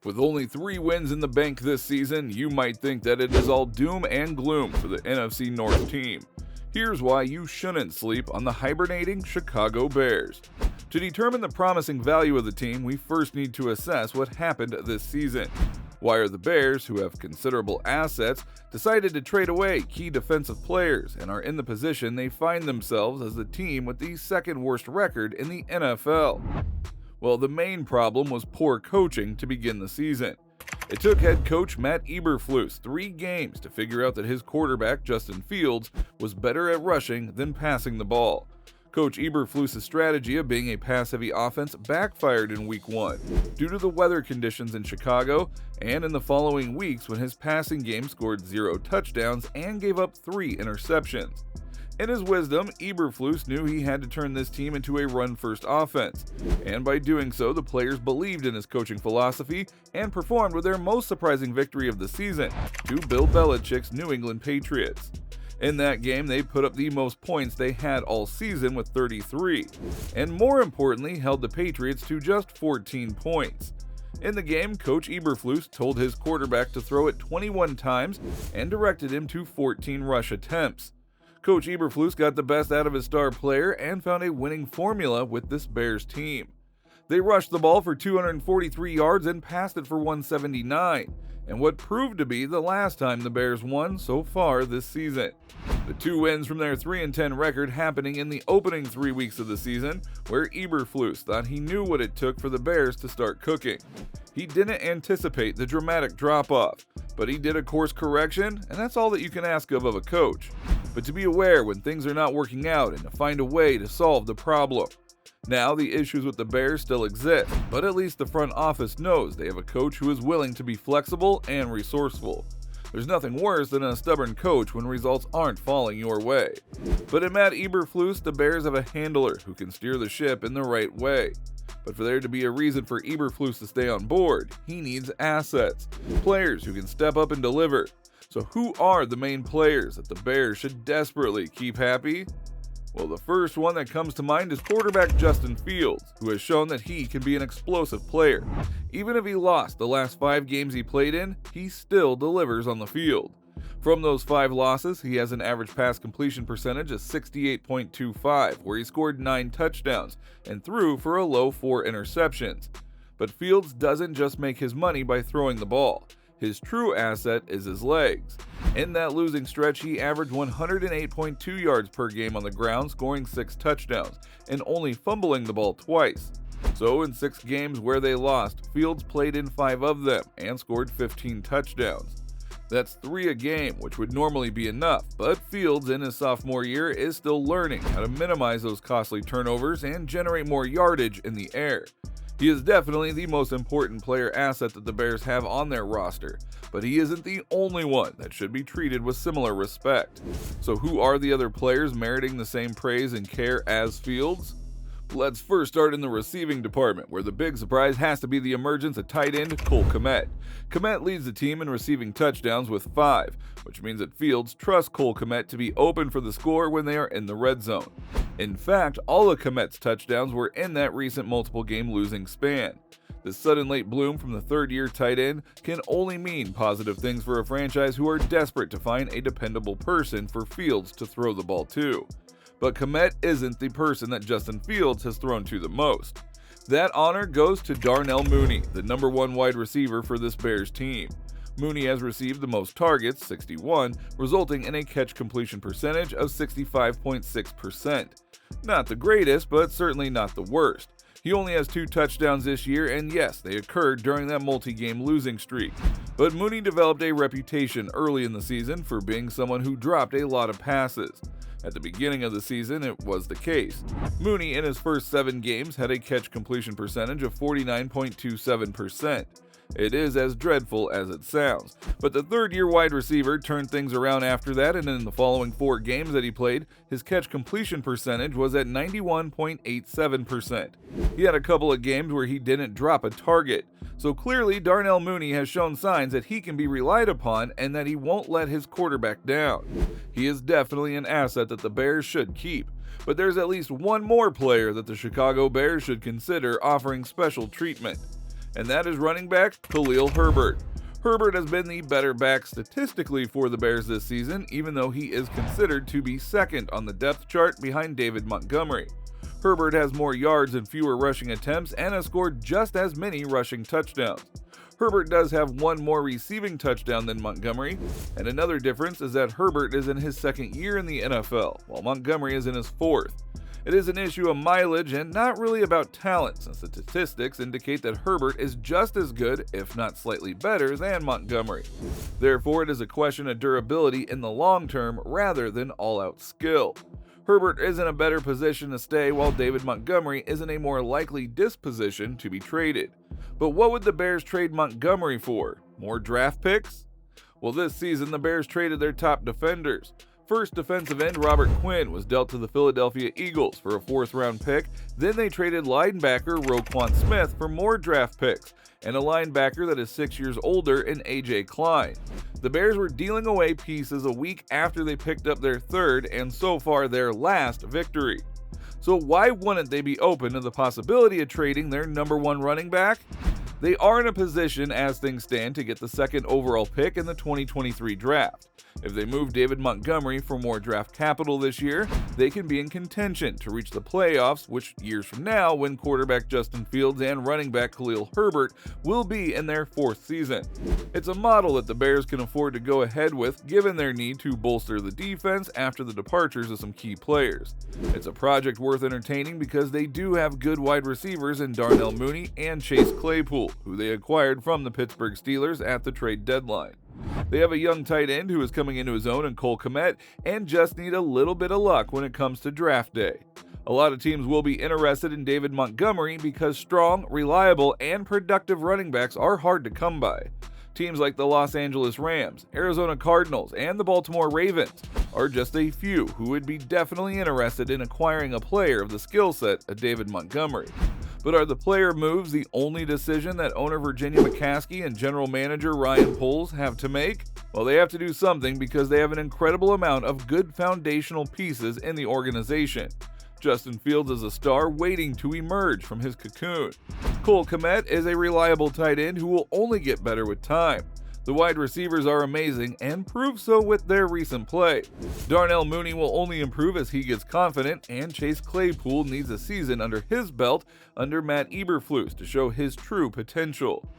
With only 3 wins in the bank this season, you might think that it is all doom and gloom for the NFC North team. Here's why you shouldn't sleep on the hibernating Chicago Bears. To determine the promising value of the team, we first need to assess what happened this season. Why are the Bears, who have considerable assets, decided to trade away key defensive players and are in the position they find themselves as the team with the second worst record in the NFL? Well, the main problem was poor coaching to begin the season. It took head coach Matt Eberflus 3 games to figure out that his quarterback, Justin Fields, was better at rushing than passing the ball. Coach Eberflus' strategy of being a pass-heavy offense backfired in Week 1 due to the weather conditions in Chicago and in the following weeks when his passing game scored 0 touchdowns and gave up 3 interceptions. In his wisdom, Eberflus knew he had to turn this team into a run-first offense, and by doing so, the players believed in his coaching philosophy and performed with their most surprising victory of the season to Bill Belichick's New England Patriots. In that game, they put up the most points they had all season with 33, and more importantly, held the Patriots to just 14 points. In the game, Coach Eberflus told his quarterback to throw it 21 times and directed him to 14 rush attempts. Coach Eberflus got the best out of his star player and found a winning formula with this Bears team. They rushed the ball for 243 yards and passed it for 179, and what proved to be the last time the Bears won so far this season. The 2 wins from their 3-10 record happening in the opening 3 weeks of the season, where Eberflus thought he knew what it took for the Bears to start cooking. He didn't anticipate the dramatic drop-off, but he did a course correction, and that's all that you can ask of a coach. But to be aware when things are not working out and to find a way to solve the problem. Now, the issues with the Bears still exist, but at least the front office knows they have a coach who is willing to be flexible and resourceful. There's nothing worse than a stubborn coach when results aren't falling your way. But in Matt Eberflus, the Bears have a handler who can steer the ship in the right way. But for there to be a reason for Eberflus to stay on board, he needs assets, players who can step up and deliver. So who are the main players that the Bears should desperately keep happy? Well, the first one that comes to mind is quarterback Justin Fields, who has shown that he can be an explosive player. Even if he lost the last 5 games he played in, he still delivers on the field. From those 5 losses, he has an average pass completion percentage of 68.25, where he scored 9 touchdowns and threw for a low 4 interceptions. But Fields doesn't just make his money by throwing the ball. His true asset is his legs. In that losing stretch, he averaged 108.2 yards per game on the ground, scoring 6 touchdowns, and only fumbling the ball twice. So in 6 games where they lost, Fields played in 5 of them and scored 15 touchdowns. That's 3 a game, which would normally be enough, but Fields in his sophomore year is still learning how to minimize those costly turnovers and generate more yardage in the air. He is definitely the most important player asset that the Bears have on their roster, but he isn't the only one that should be treated with similar respect. So who are the other players meriting the same praise and care as Fields? Let's first start in the receiving department, where the big surprise has to be the emergence of tight end Cole Kmet. Kmet leads the team in receiving touchdowns with 5, which means that Fields trusts Cole Kmet to be open for the score when they are in the red zone. In fact, all of Kmet's touchdowns were in that recent multiple game losing span. This sudden late bloom from the 3rd-year tight end can only mean positive things for a franchise who are desperate to find a dependable person for Fields to throw the ball to. But Kmet isn't the person that Justin Fields has thrown to the most. That honor goes to Darnell Mooney, the number 1 wide receiver for this Bears team. Mooney has received the most targets, 61, resulting in a catch completion percentage of 65.6%. Not the greatest, but certainly not the worst. He only has 2 touchdowns this year, and yes, they occurred during that multi-game losing streak. But Mooney developed a reputation early in the season for being someone who dropped a lot of passes. At the beginning of the season, it was the case. Mooney, in his first 7 games, had a catch completion percentage of 49.27%. It is as dreadful as it sounds, but the 3rd-year wide receiver turned things around after that, and in the following 4 games that he played, his catch completion percentage was at 91.87%. He had a couple of games where he didn't drop a target, so clearly Darnell Mooney has shown signs that he can be relied upon and that he won't let his quarterback down. He is definitely an asset that the Bears should keep, but there's at least one more player that the Chicago Bears should consider offering special treatment. and that is running back Khalil Herbert. Herbert has been the better back statistically for the Bears this season, even though he is considered to be second on the depth chart behind David Montgomery. Herbert has more yards and fewer rushing attempts and has scored just as many rushing touchdowns. Herbert does have one more receiving touchdown than Montgomery, and another difference is that Herbert is in his second year in the NFL, while Montgomery is in his fourth. It is an issue of mileage and not really about talent, since the statistics indicate that Herbert is just as good, if not slightly better, than Montgomery. Therefore, it is a question of durability in the long term rather than all-out skill. Herbert is in a better position to stay, while David Montgomery is in a more likely disposition to be traded. But what would the Bears trade Montgomery for? More draft picks? Well, this season the Bears traded their top defenders. First, defensive end Robert Quinn was dealt to the Philadelphia Eagles for a 4th-round pick. Then they traded linebacker Roquan Smith for more draft picks, and a linebacker that is 6 years older in A.J. Klein. The Bears were dealing away pieces a week after they picked up their third and so far their last victory. So why wouldn't they be open to the possibility of trading their number 1 running back? They are in a position as things stand to get the 2nd overall pick in the 2023 draft. If they move David Montgomery for more draft capital this year, they can be in contention to reach the playoffs, which years from now, when quarterback Justin Fields and running back Khalil Herbert will be in their 4th season. It's a model that the Bears can afford to go ahead with given their need to bolster the defense after the departures of some key players. It's a project worth entertaining because they do have good wide receivers in Darnell Mooney and Chase Claypool, who they acquired from the Pittsburgh Steelers at the trade deadline. They have a young tight end who is coming into his own in Kmet and just need a little bit of luck when it comes to draft day. A lot of teams will be interested in David Montgomery because strong, reliable, and productive running backs are hard to come by. Teams like the Los Angeles Rams, Arizona Cardinals, and the Baltimore Ravens are just a few who would be definitely interested in acquiring a player of the skill set of David Montgomery. But are the player moves the only decision that owner Virginia McCaskey and general manager Ryan Poles have to make? Well, they have to do something because they have an incredible amount of good foundational pieces in the organization. Justin Fields is a star waiting to emerge from his cocoon. Kmet is a reliable tight end who will only get better with time. The wide receivers are amazing and prove so with their recent play. Darnell Mooney will only improve as he gets confident, and Chase Claypool needs a season under his belt under Matt Eberflus to show his true potential.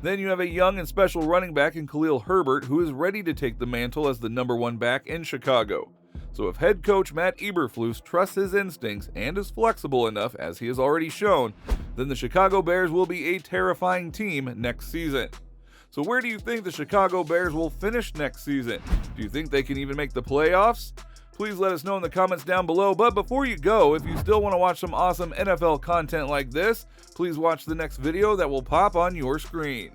Then you have a young and special running back in Khalil Herbert who is ready to take the mantle as the number 1 back in Chicago. So if head coach Matt Eberflus trusts his instincts and is flexible enough, as he has already shown, then the Chicago Bears will be a terrifying team next season. So where do you think the Chicago Bears will finish next season? Do you think they can even make the playoffs? Please let us know in the comments down below. But before you go, if you still want to watch some awesome NFL content like this, please watch the next video that will pop on your screen.